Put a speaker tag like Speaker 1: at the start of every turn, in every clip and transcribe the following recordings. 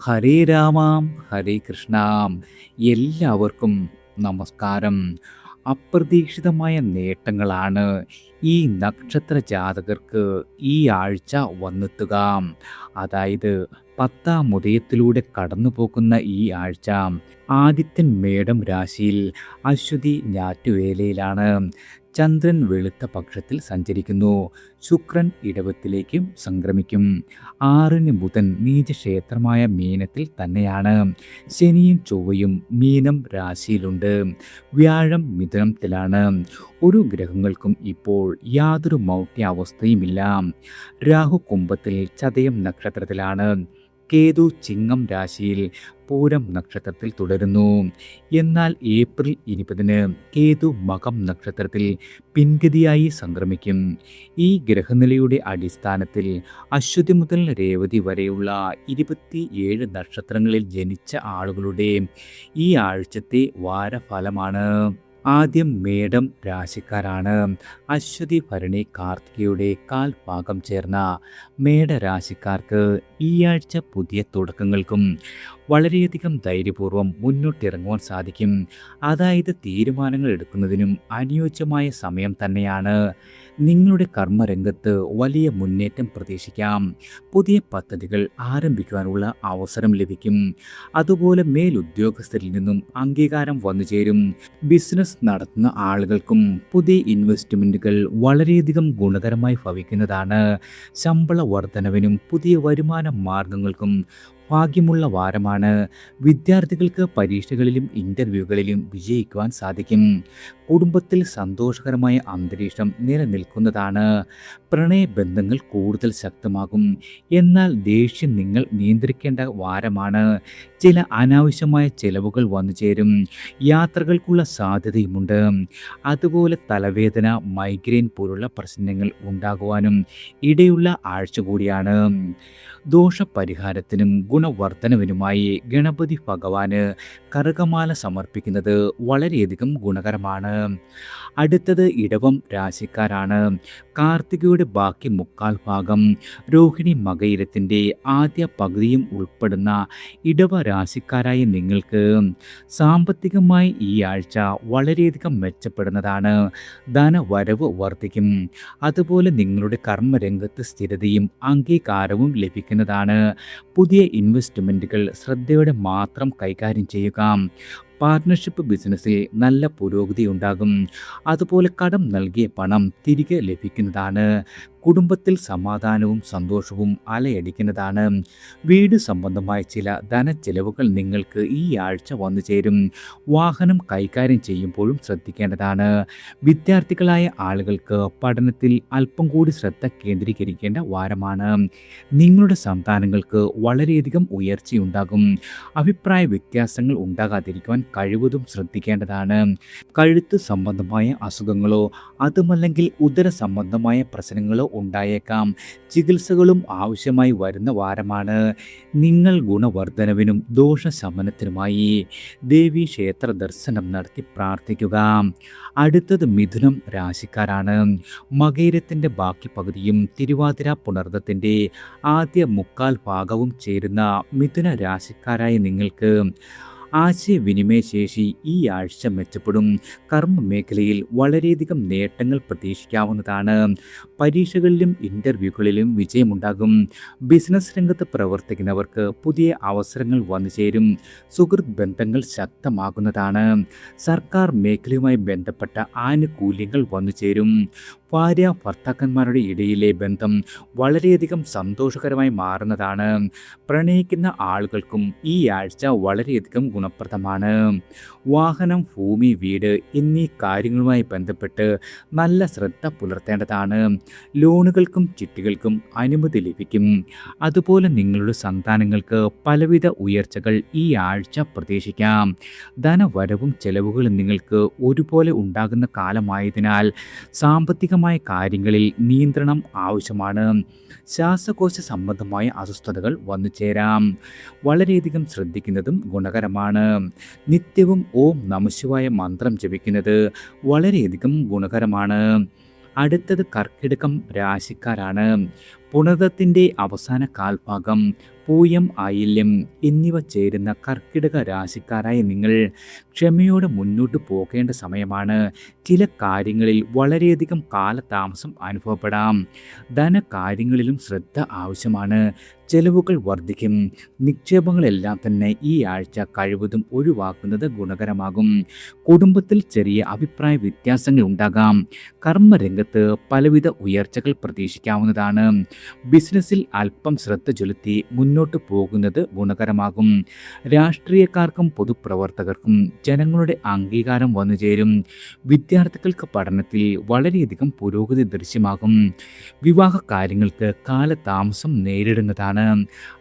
Speaker 1: ഹരേ രാമാം ഹരേ കൃഷ്ണാം. എല്ലാവർക്കും നമസ്കാരം. അപ്രതീക്ഷിതമായ നേട്ടങ്ങളാണ് ഈ നക്ഷത്ര ജാതകർക്ക് ഈ ആഴ്ച വന്നെത്തുക. അതായത് 10ാം ഉദയത്തിലൂടെ കടന്നു പോകുന്ന ഈ ആഴ്ച ആദിത്യൻ മേടം രാശിയിൽ, അശ്വതി ഞാറ്റുവേലയിലാണ്. ചന്ദ്രൻ വെളുത്ത പക്ഷത്തിൽ സഞ്ചരിക്കുന്നു. ശുക്രൻ ഇടവത്തിലേക്കും സംക്രമിക്കും. 6-ന് ബുധൻ നീചക്ഷേത്രമായ മീനത്തിൽ തന്നെയാണ്. ശനിയും ചൊവ്വയും മീനം രാശിയിലുണ്ട്. വ്യാഴം മിഥുനത്തിലാണ്. ഒരു ഗ്രഹങ്ങൾക്കും ഇപ്പോൾ യാതൊരു മൗഢ്യാവസ്ഥയുമില്ല. രാഹു കുംഭത്തിൽ ചതയം നക്ഷത്രത്തിലാണ്. കേതു ചിങ്ങം രാശിയിൽ പൂരം നക്ഷത്രത്തിൽ തുടരുന്നു. എന്നാൽ ഏപ്രിൽ 20-ന് കേതു മകം നക്ഷത്രത്തിൽ പിൻഗതിയായി സംക്രമിക്കും. ഈ ഗ്രഹനിലയുടെ അടിസ്ഥാനത്തിൽ അശ്വതി മുതൽ രേവതി വരെയുള്ള 27 നക്ഷത്രങ്ങളിൽ ജനിച്ച ആളുകളുടെ ഈ ആഴ്ചത്തെ വാരഫലമാണ്. ആദ്യം മേടം രാശിക്കാരാണ്. അശ്വതി ഭരണി കാർത്തികയുടെ കാൽഭാഗം ചേർന്ന മേടരാശിക്കാർക്ക് ഈ ആഴ്ച പുതിയ തുടക്കങ്ങൾക്കും വളരെയധികം ധൈര്യപൂർവ്വം മുന്നോട്ടിറങ്ങുവാൻ സാധിക്കും. അതായത് തീരുമാനങ്ങൾ എടുക്കുന്നതിനും അനുയോജ്യമായ സമയം തന്നെയാണ്. നിങ്ങളുടെ കർമ്മരംഗത്ത് വലിയ മുന്നേറ്റം പ്രതീക്ഷിക്കാം. പുതിയ പദ്ധതികൾ ആരംഭിക്കുവാനുള്ള അവസരം ലഭിക്കും. അതുപോലെ മേലുദ്യോഗസ്ഥരിൽ നിന്നും അംഗീകാരം വന്നു ചേരും. ബിസിനസ് നടത്തുന്ന ആളുകൾക്കും പുതിയ ഇൻവെസ്റ്റ്മെൻറ്റുകൾ വളരെയധികം ഗുണകരമായി ഭവിക്കുന്നതാണ്. ശമ്പള വർധനവിനും പുതിയ വരുമാന മാർഗങ്ങൾക്കും ഭാഗ്യമുള്ള വാരമാണ്. വിദ്യാർത്ഥികൾക്ക് പരീക്ഷകളിലും ഇൻ്റർവ്യൂകളിലും വിജയിക്കുവാൻ സാധിക്കും. കുടുംബത്തിൽ സന്തോഷകരമായ അന്തരീക്ഷം നിലനിൽക്കുന്നതാണ്. പ്രണയബന്ധങ്ങൾ കൂടുതൽ ശക്തമാകും. എന്നാൽ ദേഷ്യം നിങ്ങൾ നിയന്ത്രിക്കേണ്ട വാരമാണ്. ചില അനാവശ്യമായ ചെലവുകൾ വന്നു ചേരും. യാത്രകൾക്കുള്ള സാധ്യതയുമുണ്ട്. അതുപോലെ തലവേദന, മൈഗ്രെയിൻ പോലുള്ള പ്രശ്നങ്ങൾ ഉണ്ടാകുവാനും ഇടയുള്ള ആഴ്ച കൂടിയാണ്. ദോഷപരിഹാരത്തിനും ഗുണവർദ്ധനവിനുമായി ഗണപതി ഭഗവാന് കറുകമാല സമർപ്പിക്കുന്നത് വളരെയധികം ഗുണകരമാണ്. അടുത്തത് ഇടവം രാശിക്കാരാണ്. കാർത്തികയുടെ ബാക്കി മുക്കാൽ ഭാഗം, രോഹിണി മകയിരത്തിൻ്റെ ആദ്യ പകുതിയും ഉൾപ്പെടുന്ന ഇടവ രാശിക്കാരായ നിങ്ങൾക്ക് സാമ്പത്തികമായി ഈ ആഴ്ച വളരെയധികം മെച്ചപ്പെടുന്നതാണ്. ധനവരവ് വർദ്ധിക്കും. അതുപോലെ നിങ്ങളുടെ കർമ്മരംഗത്ത് സ്ഥിരതയും അംഗീകാരവും ലഭിക്കുന്നതാണ്. പുതിയ ഇൻവെസ്റ്റ്മെൻറ്റുകൾ ശ്രദ്ധയോടെ മാത്രം കൈകാര്യം ചെയ്യുക. പാർട്ട്ണർഷിപ്പ് ബിസിനസ്സിൽ നല്ല പുരോഗതി ഉണ്ടാകും. അതുപോലെ കടം നൽകിയ പണം തിരികെ ലഭിക്കുന്നതാണ്. കുടുംബത്തിൽ സമാധാനവും സന്തോഷവും അലയടിക്കുന്നതാണ്. വീട് സംബന്ധമായ ചില ധനച്ചെലവുകൾ നിങ്ങൾക്ക് ഈ ആഴ്ച വന്നു ചേരും. വാഹനം കൈകാര്യം ചെയ്യുമ്പോഴും ശ്രദ്ധിക്കേണ്ടതാണ്. വിദ്യാർത്ഥികളായ ആളുകൾക്ക് പഠനത്തിൽ അല്പം കൂടി ശ്രദ്ധ കേന്ദ്രീകരിക്കേണ്ട വാരമാണ്. നിങ്ങളുടെ സന്താനങ്ങൾക്ക് വളരെയധികം ഉയർച്ചയുണ്ടാകും. അഭിപ്രായ വ്യത്യാസങ്ങൾ ഉണ്ടാകാതിരിക്കുവാൻ കഴിവതും ശ്രദ്ധിക്കേണ്ടതാണ്. കഴുത്ത് സംബന്ധമായ അസുഖങ്ങളോ അതുമല്ലെങ്കിൽ ഉദര സംബന്ധമായ പ്രശ്നങ്ങളോ ഉണ്ടായേക്കാം. ചികിത്സകളും ആവശ്യമായി വരുന്ന വാരമാണ്. നിങ്ങൾ ഗുണവർദ്ധനവിനും ദോഷശമനത്തിനുമായി ദേവീ ക്ഷേത്ര ദർശനം നടത്തി പ്രാർത്ഥിക്കുക. അടുത്തത് മിഥുനം രാശിക്കാരാണ്. മകയിരത്തിൻ്റെ ബാക്കി പകുതിയും തിരുവാതിര പുണർദത്തിൻ്റെ ആദ്യ മുക്കാൽ ഭാഗവും ചേരുന്ന മിഥുന രാശിക്കാരായ നിങ്ങൾക്ക് ആശയവിനിമയ ശേഷി ഈ ആഴ്ച മെച്ചപ്പെടും. കർമ്മ മേഖലയിൽ വളരെയധികം നേട്ടങ്ങൾ പ്രതീക്ഷിക്കാവുന്നതാണ്. പരീക്ഷകളിലും ഇൻ്റർവ്യൂകളിലും വിജയമുണ്ടാകും. ബിസിനസ് രംഗത്ത് പ്രവർത്തിക്കുന്നവർക്ക് പുതിയ അവസരങ്ങൾ വന്നു ചേരും. സുഹൃത്ത് ബന്ധങ്ങൾ ശക്തമാകുന്നതാണ്. സർക്കാർ മേഖലയുമായി ബന്ധപ്പെട്ട ആനുകൂല്യങ്ങൾ വന്നു ചേരും. ഭാര്യ ഭർത്താക്കന്മാരുടെ ഇടയിലെ ബന്ധം വളരെയധികം സന്തോഷകരമായി മാറുന്നതാണ്. പ്രണയിക്കുന്ന ആളുകൾക്കും ഈ ആഴ്ച വളരെയധികം ഗുണപ്രദമാണ്. വാഹനം, ഭൂമി, വീട് എന്നീ കാര്യങ്ങളുമായി ബന്ധപ്പെട്ട് നല്ല ശ്രദ്ധ പുലർത്തേണ്ടതാണ്. ലോണുകൾക്കും ചിട്ടികൾക്കും അനുമതി ലഭിക്കും. അതുപോലെ നിങ്ങളുടെ സന്താനങ്ങൾക്ക് പലവിധ ഉയർച്ചകൾ ഈ ആഴ്ച പ്രതീക്ഷിക്കാം. ധനവരവും ചെലവുകളും നിങ്ങൾക്ക് ഒരുപോലെ ഉണ്ടാകുന്ന കാലമായതിനാൽ സാമ്പത്തികമായ കാര്യങ്ങളിൽ നിയന്ത്രണം ആവശ്യമാണ്. ശ്വാസകോശ സംബന്ധമായ അസ്വസ്ഥതകൾ വന്നു ചേരാം. വളരെയധികം ശ്രദ്ധിക്കുന്നതും ഗുണകരമാണ്. നിത്യവും ഓം നമഃശിവായ മന്ത്രം ജപിക്കുന്നത് വളരെയധികം ഗുണകരമാണ്. അടുത്തത് കർക്കിടകം രാശിക്കാരാണ്. പുണർദത്തിൻ്റെ അവസാന കാൽഭാഗം, പൂയം, ആയില്യം എന്നിവ ചേരുന്ന കർക്കിടക രാശിക്കാരായ നിങ്ങൾ ക്ഷമയോടെ മുന്നോട്ട് പോകേണ്ട സമയമാണ്. ചില കാര്യങ്ങളിൽ വളരെയധികം കാലതാമസം അനുഭവപ്പെടാം. ധനകാര്യങ്ങളിലും ശ്രദ്ധ ആവശ്യമാണ്. ചെലവുകൾ വർദ്ധിക്കും. നിക്ഷേപങ്ങളെല്ലാം തന്നെ ഈ ആഴ്ച കഴിവതും ഒഴിവാക്കുന്നത് ഗുണകരമാകും. കുടുംബത്തിൽ ചെറിയ അഭിപ്രായ വ്യത്യാസങ്ങൾ ഉണ്ടാകാം. കർമ്മരംഗത്ത് പലവിധ ഉയർച്ചകൾ പ്രതീക്ഷിക്കാവുന്നതാണ്. ബിസിനസ്സിൽ അല്പം ശ്രദ്ധ ചെലുത്തി മുന്നോട്ട് പോകുന്നത് ഗുണകരമാകും. രാഷ്ട്രീയക്കാർക്കും പൊതുപ്രവർത്തകർക്കും ജനങ്ങളുടെ അംഗീകാരം വന്നുചേരും. വിദ്യാർത്ഥികൾക്ക് പഠനത്തിൽ വളരെയധികം പുരോഗതി ദൃശ്യമാകും. വിവാഹ കാര്യങ്ങൾക്ക് കാലതാമസം നേരിടുന്നതാണ്.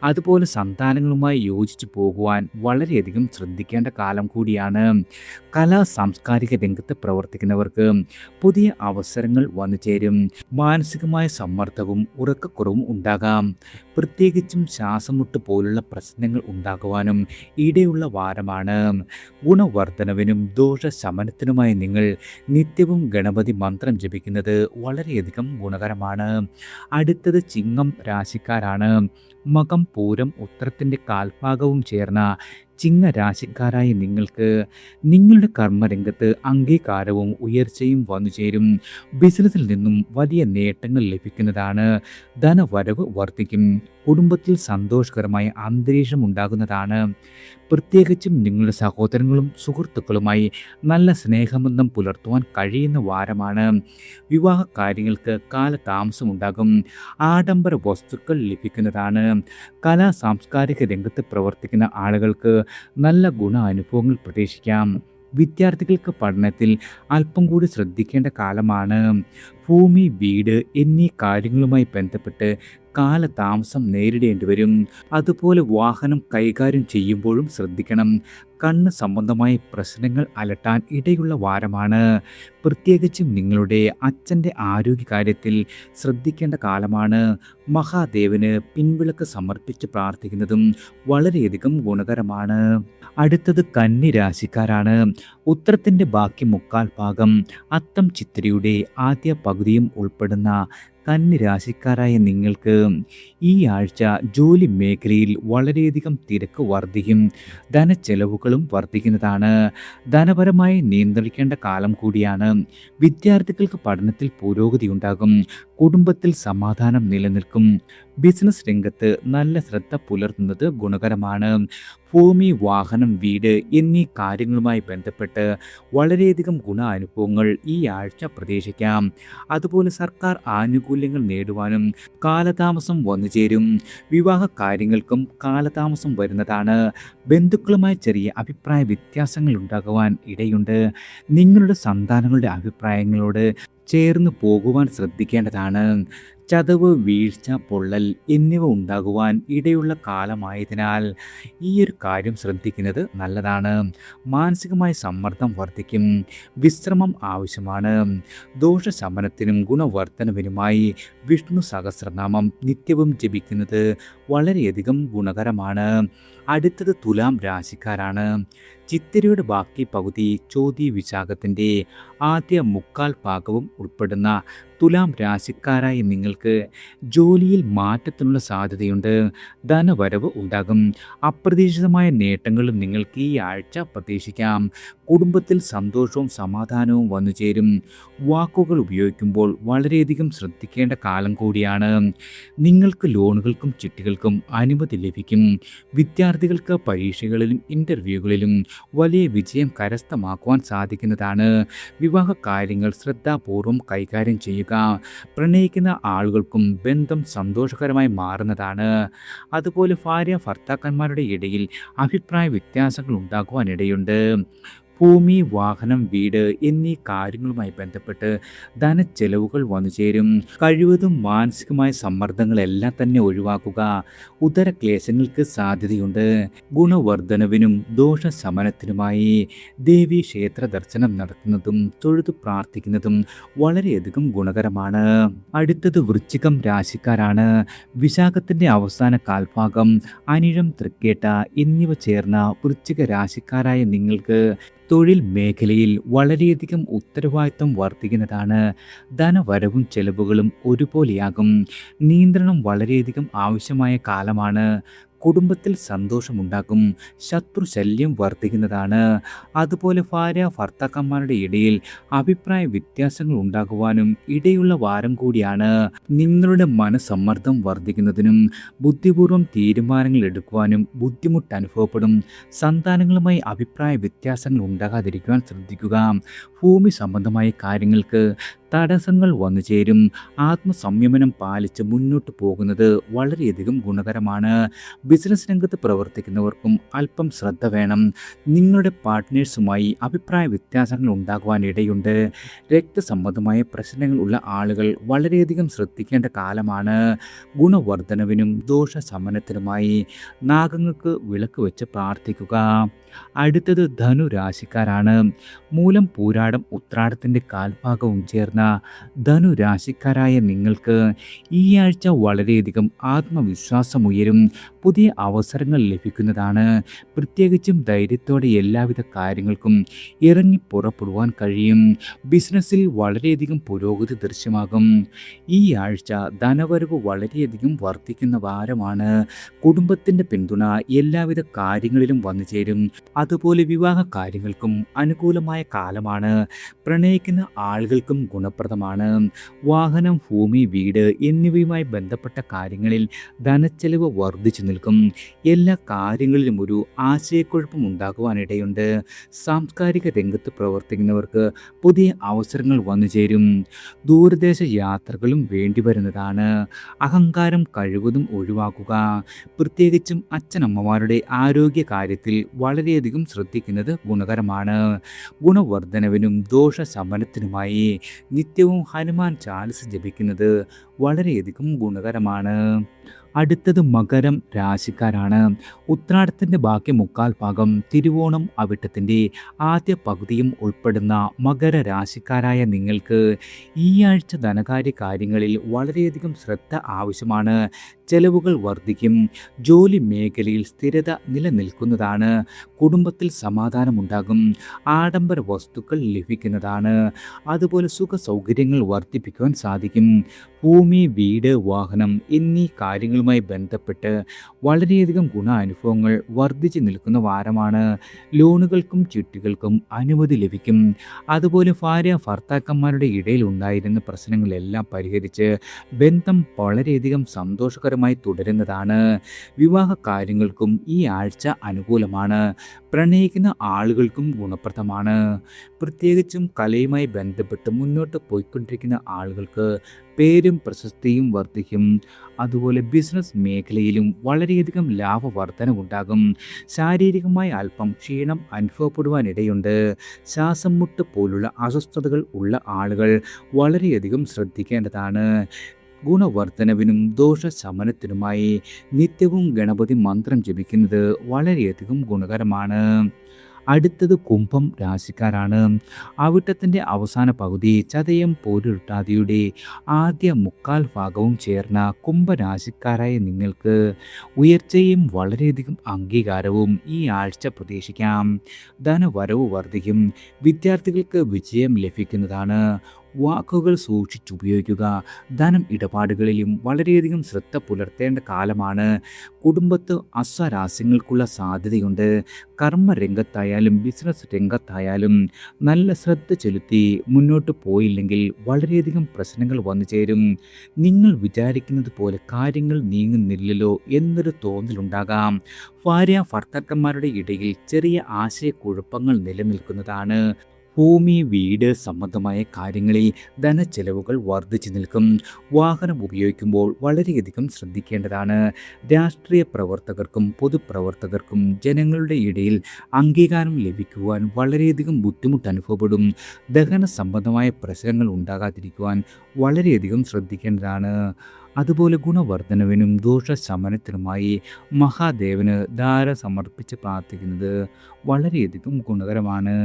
Speaker 1: അതുപോലെ സന്താനങ്ങളുമായി യോജിച്ചു പോകുവാൻ വളരെയധികം ശ്രദ്ധിക്കേണ്ട കാലം കൂടിയാണ്. കലാ സാംസ്കാരിക രംഗത്ത് പ്രവർത്തിക്കുന്നവർക്ക് പുതിയ അവസരങ്ങൾ വന്നു ചേരും. മാനസികമായ സമ്മർദ്ദവും ഉറക്കക്കുറവും ഉണ്ടാകാം. പ്രത്യേകിച്ചും ശ്വാസമുട്ട് പോലുള്ള പ്രശ്നങ്ങൾ ഉണ്ടാകുവാനും ഇടയുള്ള വാരമാണ്. ഗുണവർദ്ധനവിനും ദോഷശമനത്തിനുമായി നിങ്ങൾ നിത്യവും ഗണപതി മന്ത്രം ജപിക്കുന്നത് വളരെയധികം ഗുണകരമാണ്. അടുത്തത് ചിങ്ങം രാശിക്കാരാണ്. മകം, പൂരം, ഉത്രത്തിൻ്റെ കാൽഭാഗവും ചേർന്ന ചിങ്ങരാശിക്കാരായ നിങ്ങൾക്ക് നിങ്ങളുടെ കർമ്മരംഗത്ത് അംഗീകാരവും ഉയർച്ചയും വന്നുചേരും. ബിസിനസ്സിൽ നിന്നും വലിയ നേട്ടങ്ങൾ ലഭിക്കുന്നതാണ്. ധനവരവ് വർദ്ധിക്കും. കുടുംബത്തിൽ സന്തോഷകരമായ അന്തരീക്ഷം ഉണ്ടാകുന്നതാണ്. പ്രത്യേകിച്ചും നിങ്ങളുടെ സഹോദരങ്ങളും സുഹൃത്തുക്കളുമായി നല്ല സ്നേഹബന്ധം പുലർത്തുവാൻ കഴിയുന്ന വാരമാണ്. വിവാഹ കാര്യങ്ങൾക്ക് കാലതാമസം ഉണ്ടാകും. ആഡംബര വസ്തുക്കൾ ലഭിക്കുന്നതാണ്. കലാ സാംസ്കാരിക രംഗത്ത് പ്രവർത്തിക്കുന്ന ആളുകൾക്ക് നല്ല അനുഭവങ്ങൾ പ്രതീക്ഷിക്കാം. വിദ്യാർത്ഥികൾക്ക് പഠനത്തിൽ അല്പം കൂടി ശ്രദ്ധിക്കേണ്ട കാലമാണ്. ഭൂമി, വീട് എന്നീ കാര്യങ്ങളുമായി ബന്ധപ്പെട്ട് കാലതാമസം നേരിടേണ്ടി വരും. അതുപോലെ വാഹനം കൈകാര്യം ചെയ്യുമ്പോഴും ശ്രദ്ധിക്കണം. കണ്ണ് സംബന്ധമായ പ്രശ്നങ്ങൾ അലട്ടാൻ ഇടയുള്ള വാരമാണ്. പ്രത്യേകിച്ചും നിങ്ങളുടെ അച്ഛൻ്റെ ആരോഗ്യകാര്യത്തിൽ ശ്രദ്ധിക്കേണ്ട കാലമാണ്. മഹാദേവന് പിൻവിളക്ക് സമർപ്പിച്ച് പ്രാർത്ഥിക്കുന്നതും വളരെയധികം ഗുണകരമാണ്. അടുത്തത് കന്നി രാശിക്കാരാണ്. ഉത്തരത്തിൻ്റെ ബാക്കി മുക്കാൽ ഭാഗം, അത്തം ചിത്തിരയുടെ ആദ്യ പകുതിയും ഉൾപ്പെടുന്ന കന്നി രാശിക്കാരായ നിങ്ങൾക്ക് ഈ ആഴ്ച ജോലി മേഖലയിൽ വളരെയധികം തിരക്ക് വർദ്ധിക്കും. ധനച്ചെലവുകളും വർദ്ധിക്കുന്നതാണ്. ധനപരമായി നിയന്ത്രിക്കേണ്ട കാലം കൂടിയാണ്. വിദ്യാർത്ഥികൾക്ക് പഠനത്തിൽ പുരോഗതി ഉണ്ടാകും. കുടുംബത്തിൽ സമാധാനം നിലനിൽക്കും. ബിസിനസ് രംഗത്ത് നല്ല ശ്രദ്ധ പുലർത്തുന്നത് ഗുണകരമാണ്. ഭൂമി, വാഹനം, വീട് എന്നീ കാര്യങ്ങളുമായി ബന്ധപ്പെട്ട് വളരെയധികം അനുഭവങ്ങൾ ഈ ആഴ്ച പ്രതീക്ഷിക്കാം. അതുപോലെ സർക്കാർ ആനുകൂല്യങ്ങൾ നേടുവാനും കാലതാമസം വന്നുചേരും. വിവാഹ കാര്യങ്ങൾക്കും കാലതാമസം വരുന്നതാണ്. ബന്ധുക്കളുമായി ചെറിയ അഭിപ്രായ വ്യത്യാസങ്ങൾ ഉണ്ടാകുവാൻ ഇടയുണ്ട്. നിങ്ങളുടെ സന്താനങ്ങളുടെ അഭിപ്രായങ്ങളോട് ചേർന്ന് പോകുവാൻ ശ്രദ്ധിക്കേണ്ടതാണ്. ചതവ്, വീഴ്ച, പൊള്ളൽ എന്നിവ ഉണ്ടാകുവാൻ ഇടയുള്ള കാലമായതിനാൽ ഈ ഒരു കാര്യം ശ്രദ്ധിക്കുന്നത് നല്ലതാണ്. മാനസികമായ സമ്മർദ്ദം വർദ്ധിക്കും. വിശ്രമം ആവശ്യമാണ്. ദോഷശമനത്തിനും ഗുണവർദ്ധനവിനുമായി വിഷ്ണു സഹസ്രനാമം നിത്യവും ജപിക്കുന്നത് വളരെയധികം ഗുണകരമാണ്. അടുത്തത് തുലാം രാശിക്കാരാണ്. ചിത്തിരയുടെ ബാക്കി പകുതി, ചോതി, വിശാഖത്തിൻ്റെ ആദ്യ മുക്കാൽ ഭാഗവും ഉൾപ്പെടുന്ന തുലാം രാശിക്കാരായ നിങ്ങൾക്ക് ജോലിയിൽ മാറ്റത്തിനുള്ള സാധ്യതയുണ്ട്. ധനവരവ് ഉണ്ടാകും. അപ്രതീക്ഷിതമായ നേട്ടങ്ങളും നിങ്ങൾക്ക് ഈ ആഴ്ച പ്രതീക്ഷിക്കാം. കുടുംബത്തിൽ സന്തോഷവും സമാധാനവും വന്നുചേരും. വാക്കുകൾ ഉപയോഗിക്കുമ്പോൾ വളരെയധികം ശ്രദ്ധിക്കേണ്ട കാലം കൂടിയാണ്. നിങ്ങൾക്ക് ലോണുകൾക്കും ചിട്ടികൾക്കും അനുമതി ലഭിക്കും. വിദ്യാർത്ഥികൾക്ക് പരീക്ഷകളിലും ഇൻ്റർവ്യൂകളിലും വലിയ വിജയം കരസ്ഥമാക്കുവാൻ സാധിക്കുന്നതാണ്. വിവാഹ കാര്യങ്ങൾ ശ്രദ്ധാപൂർവം കൈകാര്യം ചെയ്യുക. പ്രണയിക്കുന്ന ആളുകൾക്കും ബന്ധം സന്തോഷകരമായി മാറുന്നതാണ്. അതുപോലെ ഭാര്യ ഭർത്താക്കന്മാരുടെ ഇടയിൽ അഭിപ്രായ വ്യത്യാസങ്ങൾ ഉണ്ടാകുവാനിടയുണ്ട്. ഭൂമി, വാഹനം, വീട് എന്നീ കാര്യങ്ങളുമായി ബന്ധപ്പെട്ട് ധനച്ചെലവുകൾ വന്നുചേരും. കഴിവതും മാനസികമായ സമ്മർദ്ദങ്ങളെല്ലാം തന്നെ ഒഴിവാക്കുക. ഉദരക്ലേശങ്ങൾക്ക് സാധ്യതയുണ്ട്. ഗുണവർദ്ധനവിനും ദോഷശമനത്തിനുമായി ദേവീ ക്ഷേത്ര ദർശനം നടത്തുന്നതും തൊഴുതു പ്രാർത്ഥിക്കുന്നതും വളരെയധികം ഗുണകരമാണ്. അടുത്തത് വൃശ്ചികം രാശിക്കാരാണ്. വിശാഖത്തിൻ്റെ അവസാന കാൽഭാഗം, അനിഴം, തൃക്കേട്ട എന്നിവ ചേർന്ന വൃശ്ചിക രാശിക്കാരായ നിങ്ങൾക്ക് തൊഴിൽ മേഖലയിൽ വളരെയധികം ഉത്തരവാദിത്വം വർദ്ധിക്കുന്നതാണ്. ധനവരവും ചെലവുകളും ഒരുപോലെയാകും. നിയന്ത്രണം വളരെയധികം ആവശ്യമായ കാലമാണ്. കുടുംബത്തിൽ സന്തോഷമുണ്ടാക്കും. ശത്രുശല്യം വർദ്ധിക്കുന്നതാണ്. അതുപോലെ ഭാര്യ ഭർത്താക്കന്മാരുടെ ഇടയിൽ അഭിപ്രായ വ്യത്യാസങ്ങൾ ഉണ്ടാകുവാനും ഇടയുള്ള വാരം കൂടിയാണ്. നിങ്ങളുടെ മനസ്സമ്മർദ്ദം വർദ്ധിക്കുന്നതിനും ബുദ്ധിപൂർവ്വം തീരുമാനങ്ങൾ എടുക്കുവാനും ബുദ്ധിമുട്ട് അനുഭവപ്പെടും. സന്താനങ്ങളുമായി അഭിപ്രായ വ്യത്യാസങ്ങൾ ഉണ്ടാകാതിരിക്കുവാൻ ശ്രദ്ധിക്കുക. ഭൂമി സംബന്ധമായ കാര്യങ്ങൾക്ക് തടസ്സങ്ങൾ വന്നു ചേരും. ആത്മസംയമനം പാലിച്ച് മുന്നോട്ട് പോകുന്നത് വളരെയധികം ഗുണകരമാണ്. ബിസിനസ് രംഗത്ത് പ്രവർത്തിക്കുന്നവർക്കും അല്പം ശ്രദ്ധ വേണം. നിങ്ങളുടെ പാർട്ട്നേഴ്സുമായി അഭിപ്രായ വ്യത്യാസങ്ങൾ ഉണ്ടാകുവാൻ ഇടയുണ്ട്. രക്തസംബന്ധമായ പ്രശ്നങ്ങൾ ഉള്ള ആളുകൾ വളരെയധികം ശ്രദ്ധിക്കേണ്ട കാലമാണ്. ഗുണവർദ്ധനവിനും ദോഷശമനത്തിനുമായി നാഗങ്ങൾക്ക് വിളക്ക് വെച്ച് പ്രാർത്ഥിക്കുക. അടുത്തത് ധനുരാശിക്കാരാണ്. മൂലം പൂരാടം ഉത്രാടത്തിൻ്റെ കാൽഭാഗവും ചേർന്ന ധനുരാശിക്കാരായ നിങ്ങൾക്ക് ഈ ആഴ്ച വളരെയധികം ആത്മവിശ്വാസമുയരും. പുതിയ അവസരങ്ങൾ ലഭിക്കുന്നതാണ്. പ്രത്യേകിച്ചും ധൈര്യത്തോടെ എല്ലാവിധ കാര്യങ്ങൾക്കും ഇറങ്ങി പുറപ്പെടുവാൻ കഴിയും. ബിസിനസ്സിൽ വളരെയധികം പുരോഗതി ദൃശ്യമാകും. ഈ ആഴ്ച ധനവരവ് വളരെയധികം വർദ്ധിക്കുന്ന വാരമാണ്. കുടുംബത്തിൻ്റെ പിന്തുണ എല്ലാവിധ കാര്യങ്ങളിലും വന്നു ചേരും. അതുപോലെ വിവാഹ കാര്യങ്ങൾക്കും അനുകൂലമായ കാലമാണ്. പ്രണയിക്കുന്ന ആളുകൾക്കും ഗുണപ്രദമാണ്. വാഹനം, ഭൂമി, വീട് എന്നിവയുമായി ബന്ധപ്പെട്ട കാര്യങ്ങളിൽ ധനച്ചെലവ് വർദ്ധിച്ചു നിൽക്കും. എല്ലാ കാര്യങ്ങളിലും ഒരു ആശയക്കുഴപ്പം ഉണ്ടാകുവാനിടയുണ്ട്. സാംസ്കാരിക രംഗത്ത് പ്രവർത്തിക്കുന്നവർക്ക് പുതിയ അവസരങ്ങൾ വന്നു ചേരും. ദൂരദേശ യാത്രകളും വേണ്ടിവരുന്നതാണ്. അഹങ്കാരം കഴിവതും ഒഴിവാക്കുക. പ്രത്യേകിച്ചും അച്ഛനമ്മമാരുടെ ആരോഗ്യ കാര്യത്തിൽ വളരെയധികം ശ്രദ്ധിക്കുന്നത് ഗുണകരമാണ്. ഗുണവർദ്ധനവിനും ദോഷശമനത്തിനുമായി നിത്യവും ഹനുമാൻ ചാലിസ ജപിക്കുന്നത് വളരെയധികം ഗുണകരമാണ്. അടുത്തത് മകരം രാശിക്കാരാണ്. ഉത്രാടത്തിൻ്റെ ബാക്കി മുക്കാൽ ഭാഗം, തിരുവോണം അവിട്ടത്തിൻ്റെ ആദ്യ പകുതിയും ഉൾപ്പെടുന്ന മകര രാശിക്കാരായ നിങ്ങൾക്ക് ഈ ആഴ്ച ധനകാര്യ കാര്യങ്ങളിൽ വളരെയധികം ശ്രദ്ധ ആവശ്യമാണ്. ചെലവുകൾ വർദ്ധിക്കും. ജോലി മേഖലയിൽ സ്ഥിരത നിലനിൽക്കുന്നതാണ്. കുടുംബത്തിൽ സമാധാനമുണ്ടാകും. ആഡംബര വസ്തുക്കൾ ലഭിക്കുന്നതാണ്. അതുപോലെ സുഖ സൗകര്യങ്ങൾ വർദ്ധിപ്പിക്കുവാൻ സാധിക്കും. ഭൂമി, വീട്, വാഹനം എന്നീ കാര്യങ്ങളുമായി ബന്ധപ്പെട്ട് വളരെയധികം ഗുണാനുഭവങ്ങൾ വർദ്ധിച്ചു നിൽക്കുന്ന വാരമാണ്. ലോണുകൾക്കും ചിട്ടികൾക്കും അനുമതി ലഭിക്കും. അതുപോലെ ഭാര്യ ഭർത്താക്കന്മാരുടെ ഇടയിൽ ഉണ്ടായിരുന്ന പ്രശ്നങ്ങളെല്ലാം പരിഹരിച്ച് ബന്ധം വളരെയധികം സന്തോഷകരമായി തുടരുന്നതാണ്. വിവാഹ കാര്യങ്ങൾക്കും ഈ ആഴ്ച അനുകൂലമാണ്. പ്രണയിക്കുന്ന ആളുകൾക്കും ഗുണപ്രദമാണ്. പ്രത്യേകിച്ചും കലയുമായി ബന്ധപ്പെട്ട് മുന്നോട്ട് പോയിക്കൊണ്ടിരിക്കുന്ന ആളുകൾക്ക് പേരും പ്രശസ്തിയും വർദ്ധിക്കും. അതുപോലെ ബിസിനസ് മേഖലയിലും വളരെയധികം ലാഭവർധനവുണ്ടാകും. ശാരീരികമായി അല്പം ക്ഷീണം അനുഭവപ്പെടുവാനിടയുണ്ട്. ശ്വാസം മുട്ട് പോലുള്ള അസ്വസ്ഥതകൾ ഉള്ള ആളുകൾ വളരെയധികം ശ്രദ്ധിക്കേണ്ടതാണ്. ഗുണവർദ്ധനവിനും ദോഷശമനത്തിനുമായി നിത്യവും ഗണപതി മന്ത്രം ജപിക്കുന്നത് വളരെയധികം ഗുണകരമാണ്. അടുത്തത് കുംഭം രാശിക്കാരാണ്. അവിട്ടത്തിൻ്റെ അവസാന പകുതി, ചതയം പോരുരുട്ടാതിയുടെ ആദ്യ മുക്കാൽ ഭാഗവും ചേർന്ന കുംഭരാശിക്കാരായ നിങ്ങൾക്ക് ഉയർച്ചയും വളരെയധികം അംഗീകാരവും ഈ ആഴ്ച പ്രതീക്ഷിക്കാം. ധനവരവ് വർദ്ധിക്കും. വിദ്യാർത്ഥികൾക്ക് വിജയം ലഭിക്കുന്നതാണ്. വാക്കുകൾ സൂക്ഷിച്ചുപയോഗിക്കുക. ധനം ഇടപാടുകളിലും വളരെയധികം ശ്രദ്ധ പുലർത്തേണ്ട കാലമാണ്. കുടുംബത്ത് അസ്വാരസ്യങ്ങൾക്കുള്ള സാധ്യതയുണ്ട്. കർമ്മരംഗത്തായാലും ബിസിനസ് രംഗത്തായാലും നല്ല ശ്രദ്ധ ചെലുത്തി മുന്നോട്ട് പോയില്ലെങ്കിൽ വളരെയധികം പ്രശ്നങ്ങൾ വന്നു ചേരും. നിങ്ങൾ വിചാരിക്കുന്നത് പോലെ കാര്യങ്ങൾ നീങ്ങുന്നില്ലല്ലോ എന്നൊരു തോന്നലുണ്ടാകാം. ഭാര്യ ഭർത്താക്കന്മാരുടെ ഇടയിൽ ചെറിയ ആശയക്കുഴപ്പങ്ങൾ നിലനിൽക്കുന്നതാണ്. ഭൂമി, വീട് സംബന്ധമായ കാര്യങ്ങളിൽ ധനച്ചെലവുകൾ വർദ്ധിച്ചു നിൽക്കും. വാഹനം ഉപയോഗിക്കുമ്പോൾ വളരെയധികം ശ്രദ്ധിക്കേണ്ടതാണ്. രാഷ്ട്രീയ പ്രവർത്തകർക്കും പൊതുപ്രവർത്തകർക്കും ജനങ്ങളുടെ ഇടയിൽ അംഗീകാരം ലഭിക്കുവാൻ വളരെയധികം ബുദ്ധിമുട്ട് അനുഭവപ്പെടും. ദഹന സംബന്ധമായ പ്രശ്നങ്ങൾ ഉണ്ടാകാതിരിക്കുവാൻ വളരെയധികം ശ്രദ്ധിക്കേണ്ടതാണ്. അതുപോലെ ഗുണവർദ്ധനവിനും ദോഷശമനത്തിനുമായി മഹാദേവന് ധാര സമർപ്പിച്ച് പ്രാർത്ഥിക്കുന്നത് വളരെയധികം ഗുണകരമാണ്.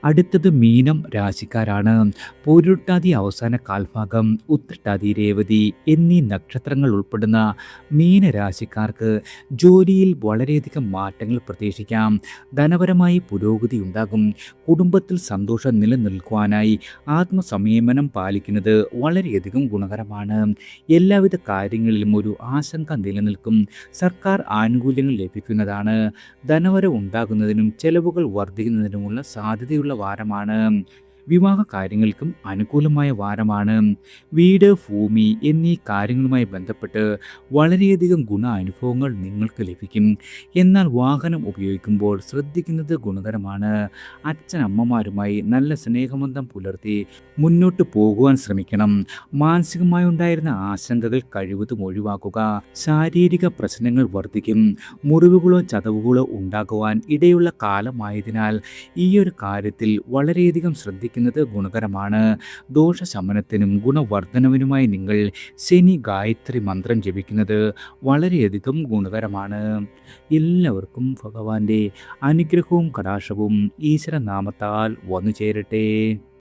Speaker 1: അടുത്തത് മീനം രാശിക്കാരാണ്. പൂരുരുട്ടാതി അവസാന കാൽഭാഗം, ഉത്രട്ടാതി, രേവതി എന്നീ നക്ഷത്രങ്ങൾ ഉൾപ്പെടുന്ന മീനരാശിക്കാർക്ക് ജോലിയിൽ വളരെയധികം മാറ്റങ്ങൾ പ്രതീക്ഷിക്കാം. ധനപരമായി പുരോഗതി ഉണ്ടാകും. കുടുംബത്തിൽ സന്തോഷം നിലനിൽക്കുവാനായി ആത്മസംയമനം പാലിക്കുന്നത് വളരെയധികം ഗുണകരമാണ്. എല്ലാവിധ എല്ലാവിധ കാര്യങ്ങളിലും ഒരു ആശങ്ക നിലനിൽക്കും. സർക്കാർ ആനുകൂല്യങ്ങൾ ലഭിക്കുന്നതാണ്. ധനവരവ് ഉണ്ടാകുന്നതിനും ചെലവുകൾ വർദ്ധിക്കുന്നതിനുമുള്ള സാധ്യതയുള്ള വാരമാണ്. വിവാഹ കാര്യങ്ങൾക്കും അനുകൂലമായ വാരമാണ്. വീട്, ഭൂമി എന്നീ കാര്യങ്ങളുമായി ബന്ധപ്പെട്ട് വളരെയധികം അനുഭവങ്ങൾ നിങ്ങൾക്ക് ലഭിക്കും. എന്നാൽ വാഹനം ഉപയോഗിക്കുമ്പോൾ ശ്രദ്ധിക്കുന്നത് ഗുണകരമാണ്. അച്ഛനമ്മമാരുമായി നല്ല സ്നേഹബന്ധം പുലർത്തി മുന്നോട്ട് പോകുവാൻ ശ്രമിക്കണം. മാനസികമായി ഉണ്ടായിരുന്ന ആശങ്കകൾ കഴിവതും ഒഴിവാക്കുക. ശാരീരിക പ്രശ്നങ്ങൾ വർദ്ധിക്കും. മുറിവുകളോ ചതവുകളോ ഉണ്ടാകുവാൻ ഇടയുള്ള കാലമായതിനാൽ ഈ ഒരു കാര്യത്തിൽ വളരെയധികം ശ്രദ്ധിക്കുന്നത് ഗുണകരമാണ്. ദോഷശമനത്തിനും ഗുണവർദ്ധനവിനുമായി നിങ്ങൾ ശനി ഗായത്രി മന്ത്രം ജപിക്കുന്നത് വളരെയധികം ഗുണകരമാണ്. എല്ലാവർക്കും ഭഗവാന്റെ അനുഗ്രഹവും കടാക്ഷവും ഈശ്വരനാമത്താൽ വന്നു ചേരട്ടെ.